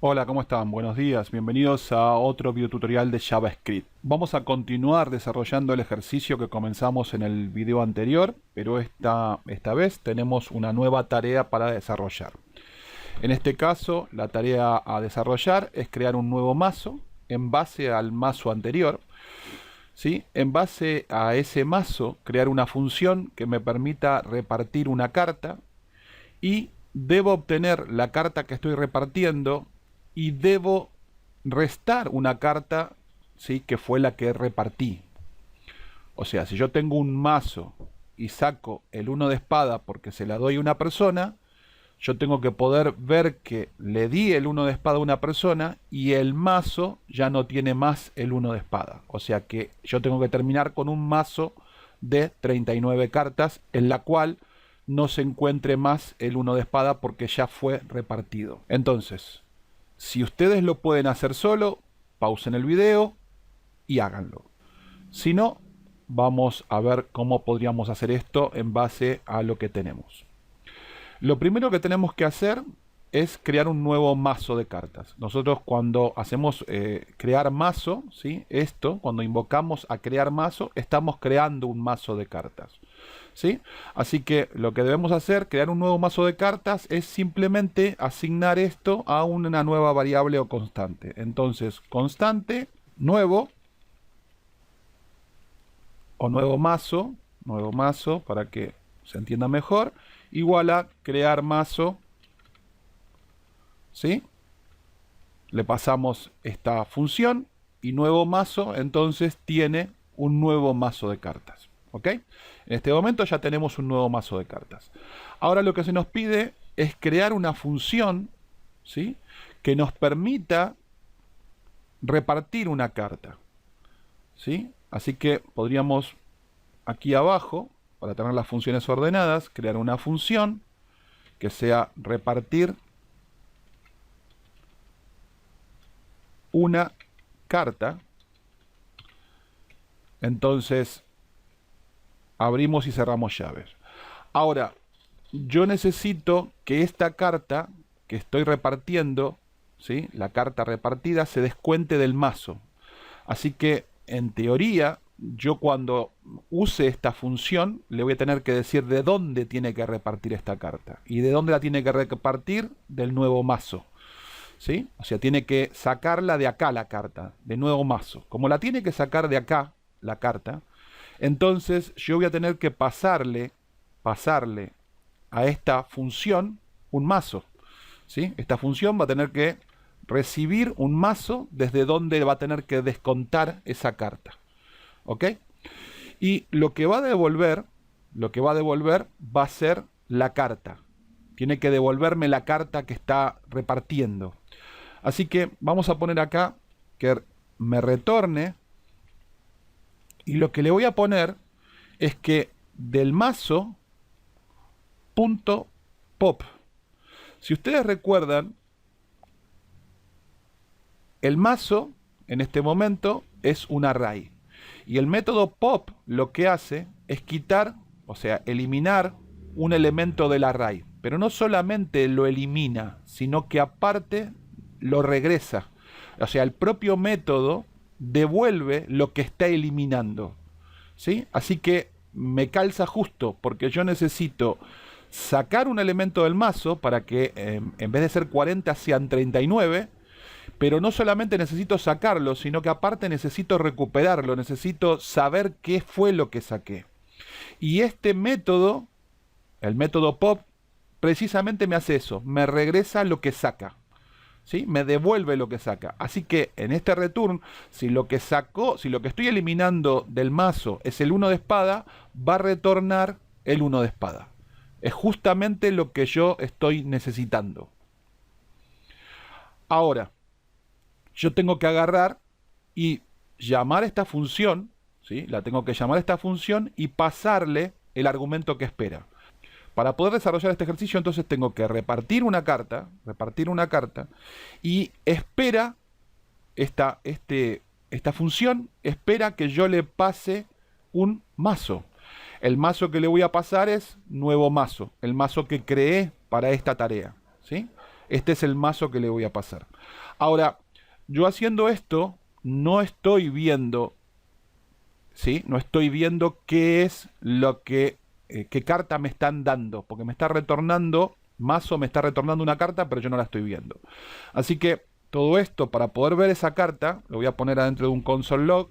Hola, ¿cómo están? Buenos días, bienvenidos a otro videotutorial de JavaScript. Vamos a continuar desarrollando el ejercicio que comenzamos en el video anterior, pero esta vez tenemos una nueva tarea para desarrollar. En este caso, la tarea a desarrollar es crear un nuevo mazo en base al mazo anterior. ¿Sí? En base a ese mazo, crear una función que me permita repartir una carta y debo obtener la carta que estoy repartiendo y debo restar una carta, ¿sí?, que fue la que repartí. O sea, si yo tengo un mazo y saco el 1 de espada porque se la doy a una persona, yo tengo que poder ver que le di el 1 de espada a una persona y el mazo ya no tiene más el 1 de espada. O sea que yo tengo que terminar con un mazo de 39 cartas en la cual no se encuentre más el 1 de espada porque ya fue repartido. Entonces, si ustedes lo pueden hacer solo, pausen el video y háganlo. Si no, vamos a ver cómo podríamos hacer esto en base a lo que tenemos. Lo primero que tenemos que hacer es crear un nuevo mazo de cartas. Nosotros cuando hacemos crear mazo, ¿sí?, cuando invocamos a crear mazo, estamos creando un mazo de cartas, ¿sí? Así que lo que debemos hacer, crear un nuevo mazo de cartas, es simplemente asignar esto a una nueva variable o constante. Entonces, constante, nuevo, o nuevo mazo para que se entienda mejor, igual a crear mazo, ¿sí? Le pasamos esta función y nuevo mazo, entonces tiene un nuevo mazo de cartas. ¿Ok? En este momento ya tenemos un nuevo mazo de cartas. Ahora lo que se nos pide es crear una función, ¿sí?, que nos permita repartir una carta, ¿sí? Así que podríamos aquí abajo, para tener las funciones ordenadas, crear una función que sea repartir una carta. Entonces abrimos y cerramos llaves. Ahora, yo necesito que esta carta que estoy repartiendo, ¿sí?, la carta repartida, se descuente del mazo. Así que, en teoría, yo cuando use esta función, le voy a tener que decir de dónde tiene que repartir esta carta. ¿Y de dónde la tiene que repartir? Del nuevo mazo, ¿sí? O sea, tiene que sacarla de acá la carta, de nuevo mazo. Como la tiene que sacar de acá la carta, entonces yo voy a tener que pasarle a esta función un mazo, ¿sí? Esta función va a tener que recibir un mazo desde donde va a tener que descontar esa carta. ¿Ok? Y lo que va a devolver va a ser la carta. Tiene que devolverme la carta que está repartiendo. Así que vamos a poner acá que me retorne. Y lo que le voy a poner es que del mazo punto pop. Si ustedes recuerdan, el mazo en este momento es un array. Y el método pop lo que hace es quitar, o sea, eliminar un elemento del array. Pero no solamente lo elimina, sino que aparte lo regresa. O sea, el propio método devuelve lo que está eliminando, ¿sí? Así que me calza justo, porque yo necesito sacar un elemento del mazo para que en vez de ser 40 sean 39, pero no solamente necesito sacarlo, sino que aparte necesito recuperarlo, necesito saber qué fue lo que saqué. Y este método, el método pop, precisamente me hace eso, me regresa lo que saca, ¿sí? Me devuelve lo que saca. Así que en este return, si lo que sacó, si lo que estoy eliminando del mazo es el 1 de espada, va a retornar el 1 de espada. Es justamente lo que yo estoy necesitando. Ahora, yo tengo que agarrar y llamar a esta función, ¿sí? La tengo que llamar a esta función y pasarle el argumento que espera. Para poder desarrollar este ejercicio, entonces tengo que repartir una carta, y espera, esta función espera que yo le pase un mazo. El mazo que le voy a pasar es nuevo mazo, el mazo que creé para esta tarea, ¿sí? Este es el mazo que le voy a pasar. Ahora, yo haciendo esto, no estoy viendo, ¿sí? No estoy viendo qué es lo que, qué carta me están dando, porque me está retornando, mazo me está retornando una carta, pero yo no la estoy viendo. Así que todo esto, para poder ver esa carta, lo voy a poner adentro de un console log.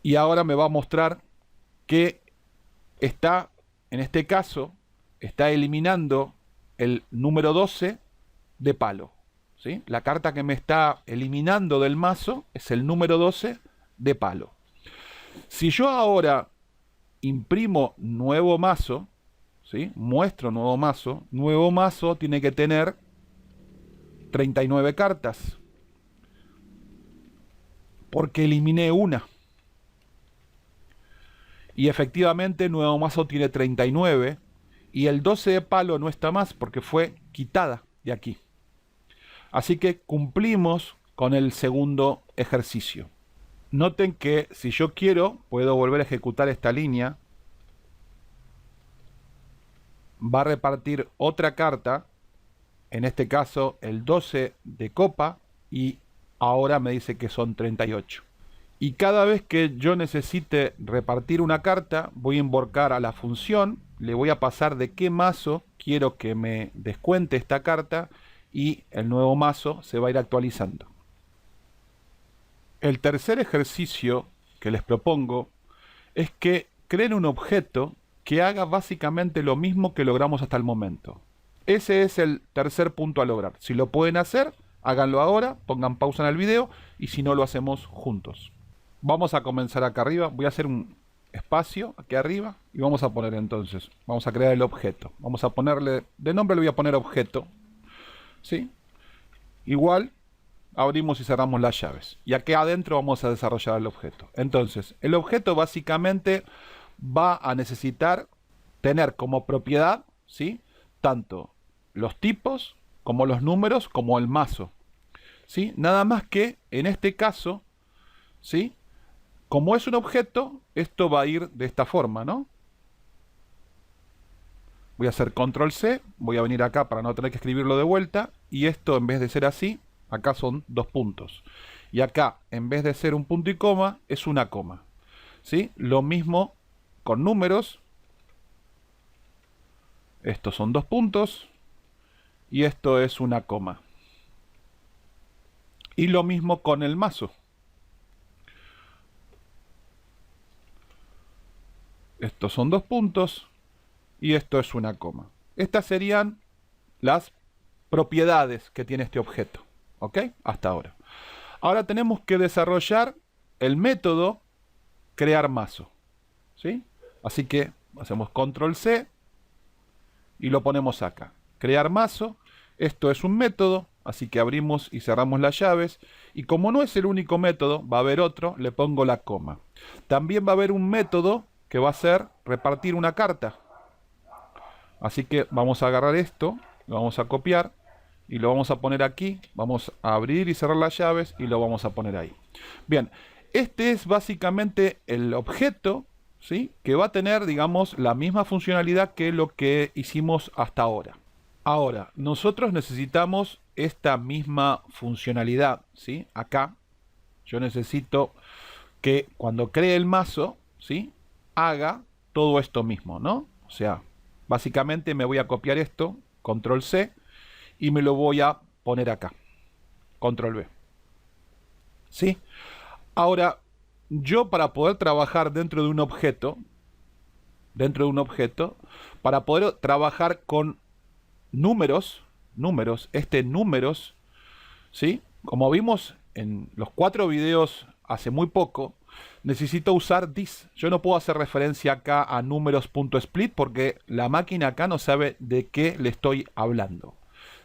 Y ahora me va a mostrar que está, en este caso, está eliminando el número 12 de palo, ¿sí? La carta que me está eliminando del mazo es el número 12 de palo. Si yo ahora imprimo nuevo mazo, ¿sí? Muestro nuevo mazo tiene que tener 39 cartas, porque eliminé una. Y efectivamente nuevo mazo tiene 39 y el 12 de palo no está más porque fue quitada de aquí. Así que cumplimos con el segundo ejercicio. Noten que si yo quiero puedo volver a ejecutar esta línea. Va a repartir otra carta, en este caso el 12 de copa, y ahora me dice que son 38. Y cada vez que yo necesite repartir una carta, voy a invocar a la función, le voy a pasar de qué mazo quiero que me descuente esta carta y el nuevo mazo se va a ir actualizando. El tercer ejercicio que les propongo es que creen un objeto que haga básicamente lo mismo que logramos hasta el momento. Ese es el tercer punto a lograr. Si lo pueden hacer, háganlo ahora, pongan pausa en el video y si no lo hacemos juntos. Vamos a comenzar acá arriba, voy a hacer un espacio aquí arriba y vamos a poner entonces, vamos a crear el objeto. Vamos a ponerle, de nombre le voy a poner objeto, ¿sí? Igual, abrimos y cerramos las llaves. Y aquí adentro vamos a desarrollar el objeto. Entonces, el objeto básicamente va a necesitar tener como propiedad, ¿sí? Tanto los tipos, como los números, como el mazo, ¿sí? Nada más que, en este caso, ¿sí? Como es un objeto, esto va a ir de esta forma, ¿no? Voy a hacer control C, voy a venir acá para no tener que escribirlo de vuelta, y esto en vez de ser así, acá son 2 puntos. Y acá, en vez de ser un punto y coma, es una coma, ¿sí? Lo mismo con números. Estos son 2 puntos, y esto es una coma. Y lo mismo con el mazo. Estos son 2 puntos y esto es una coma. Estas serían las propiedades que tiene este objeto, ¿ok? Hasta ahora. Ahora tenemos que desarrollar el método crear mazo, ¿sí? Así que hacemos control C y lo ponemos acá. Crear mazo, esto es un método, así que abrimos y cerramos las llaves. Y como no es el único método, va a haber otro, le pongo la coma. También va a haber un método que va a ser repartir una carta. Así que vamos a agarrar esto, lo vamos a copiar y lo vamos a poner aquí. Vamos a abrir y cerrar las llaves y lo vamos a poner ahí. Bien, este es básicamente el objeto, ¿sí? Que va a tener, digamos, la misma funcionalidad que lo que hicimos hasta ahora. Ahora, nosotros necesitamos esta misma funcionalidad, ¿sí? Acá yo necesito que cuando cree el mazo, ¿sí? Haga todo esto mismo, ¿no? O sea, básicamente me voy a copiar esto, control C, y me lo voy a poner acá, control V, ¿sí? Ahora, yo para poder trabajar dentro de un objeto, para poder trabajar con números, números, ¿sí? Como vimos en los 4 videos hace muy poco, necesito usar this. Yo no puedo hacer referencia acá a números.split porque la máquina acá no sabe de qué le estoy hablando,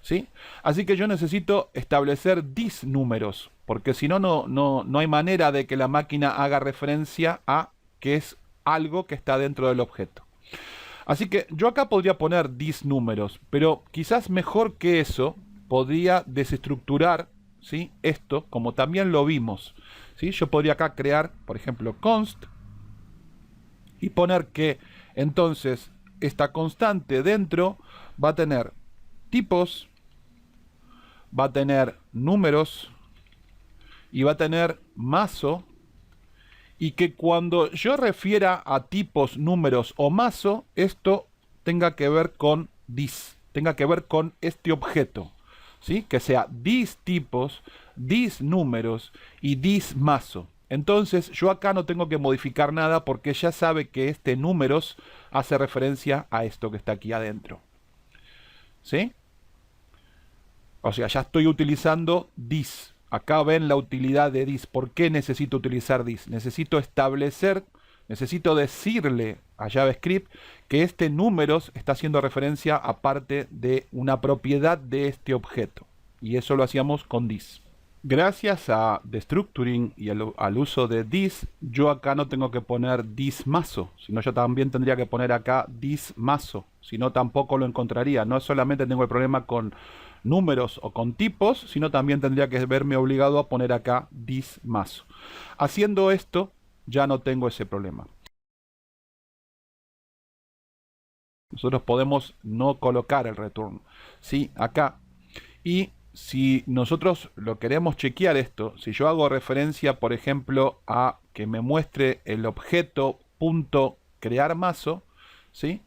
¿sí? Así que yo necesito establecer this números, porque si no, no hay manera de que la máquina haga referencia a que es algo que está dentro del objeto. Así que yo acá podría poner this números, pero quizás mejor que eso podría desestructurar, ¿sí? Esto, como también lo vimos, ¿sí? Yo podría acá crear, por ejemplo, const y poner que entonces esta constante dentro va a tener tipos, va a tener números y va a tener mazo, y que cuando yo refiera a tipos, números o mazo, esto tenga que ver con this, tenga que ver con este objeto, ¿sí? Que sea this tipos, this números y this mazo. Entonces yo acá no tengo que modificar nada porque ya sabe que este números hace referencia a esto que está aquí adentro, ¿sí? O sea, ya estoy utilizando this. Acá ven la utilidad de this. ¿Por qué necesito utilizar this? Necesito establecer, necesito decirle a JavaScript que este números está haciendo referencia a parte de una propiedad de este objeto. Y eso lo hacíamos con this. Gracias a destructuring y al uso de this, yo acá no tengo que poner this mazo, sino yo también tendría que poner acá this mazo, si no tampoco lo encontraría. No solamente tengo el problema con números o con tipos, sino también tendría que verme obligado a poner acá this mazo. Haciendo esto ya no tengo ese problema. Nosotros podemos no colocar el return, ¿sí? Acá. Y si nosotros lo queremos chequear esto, si yo hago referencia, por ejemplo, a que me muestre el objeto punto crear mazo, ¿sí?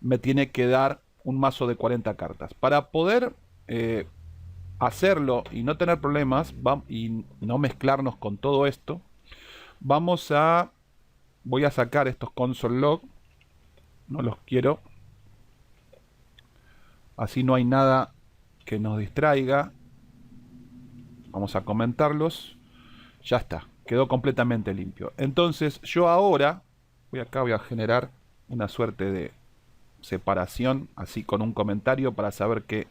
Me tiene que dar un mazo de 40 cartas. Para poder hacerlo y no tener problemas y no mezclarnos con todo esto, voy a sacar estos console log, no los quiero, así no hay nada que nos distraiga. Vamos a comentarlos. Ya está, quedó completamente limpio. Entonces yo ahora voy a generar una suerte de separación, así con un comentario para saber que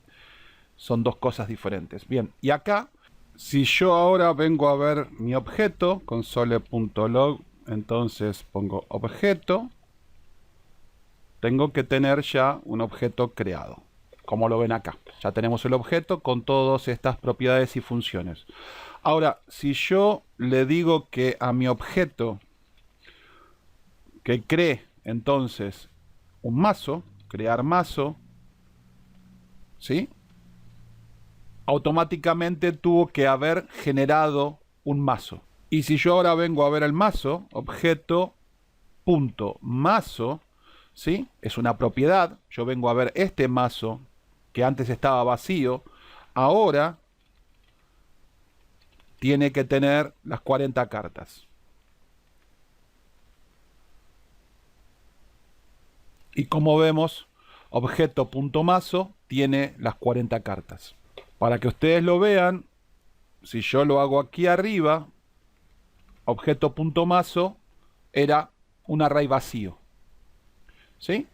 son dos cosas diferentes. Bien, y acá, si yo ahora vengo a ver mi objeto, console.log, entonces pongo objeto, tengo que tener ya un objeto creado. Como lo ven acá, ya tenemos el objeto con todas estas propiedades y funciones. Ahora, si yo le digo que a mi objeto que cree entonces un mazo, crear mazo, ¿sí? Automáticamente tuvo que haber generado un mazo. Y si yo ahora vengo a ver el mazo, objeto punto mazo, ¿sí? Es una propiedad. Yo vengo a ver este mazo que antes estaba vacío, ahora tiene que tener las 40 cartas. Y como vemos, objeto.mazo tiene las 40 cartas. Para que ustedes lo vean, si yo lo hago aquí arriba, objeto.mazo era un array vacío, ¿sí?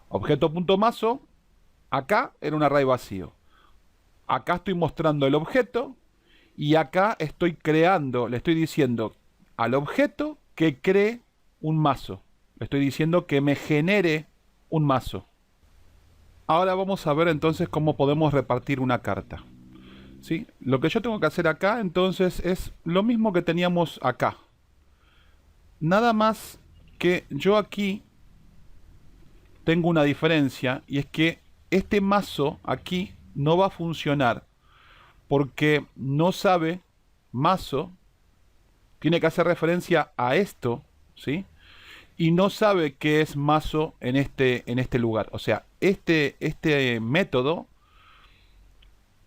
Objeto.mazo acá era un array vacío. Acá estoy mostrando el objeto y acá estoy creando, le estoy diciendo al objeto que cree un mazo. Le estoy diciendo que me genere un mazo. Ahora vamos a ver entonces cómo podemos repartir una carta. ¿Sí? Lo que yo tengo que hacer acá entonces es lo mismo que teníamos acá. Nada más que yo aquí tengo una diferencia y es que este mazo aquí no va a funcionar porque no sabe mazo, tiene que hacer referencia a esto, ¿sí? Y no sabe qué es mazo en este lugar. O sea, este método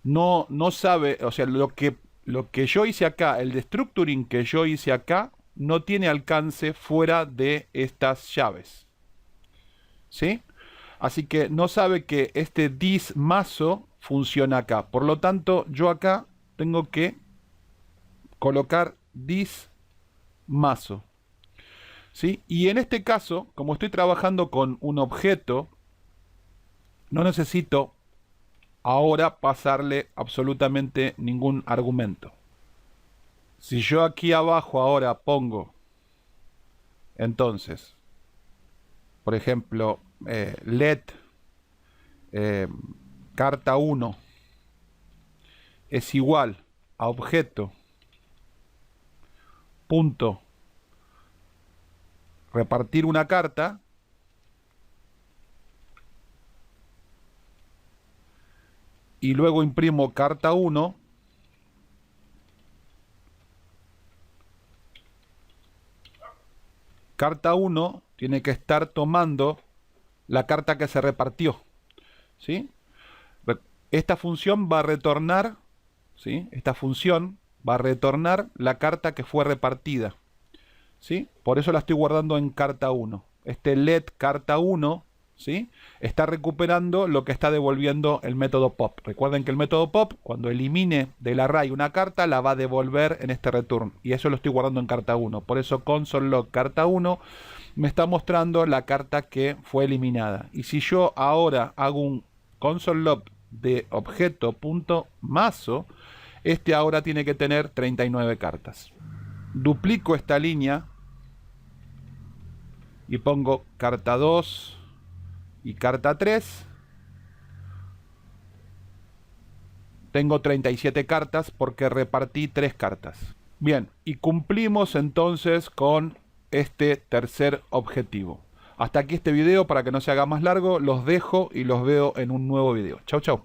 no sabe, o sea, lo que yo hice acá, el destructuring que yo hice acá, no tiene alcance fuera de estas llaves, ¿sí? Así que no sabe que este this mazo funciona acá. Por lo tanto, yo acá tengo que colocar this mazo, ¿sí? Y en este caso, como estoy trabajando con un objeto, no necesito ahora pasarle absolutamente ningún argumento. Si yo aquí abajo ahora pongo, entonces, por ejemplo, let carta 1 es igual a objeto punto repartir una carta, y luego imprimo carta 1, carta 1 tiene que estar tomando la carta que se repartió, ¿sí? Esta función va a retornar, ¿sí? Esta función va a retornar la carta que fue repartida, ¿sí? Por eso la estoy guardando en carta 1. Este let carta 1, ¿sí? Está recuperando lo que está devolviendo el método pop. Recuerden que el método pop, cuando elimine del array una carta, la va a devolver en este return. Y eso lo estoy guardando en carta 1. Por eso console log carta 1 me está mostrando la carta que fue eliminada. Y si yo ahora hago un console log de objeto.maso, este ahora tiene que tener 39 cartas. Duplico esta línea y pongo carta 2 y carta 3. Tengo 37 cartas porque repartí 3 cartas. Bien, y cumplimos entonces con este tercer objetivo. Hasta aquí este video, para que no se haga más largo, los dejo y los veo en un nuevo video. Chau, chau.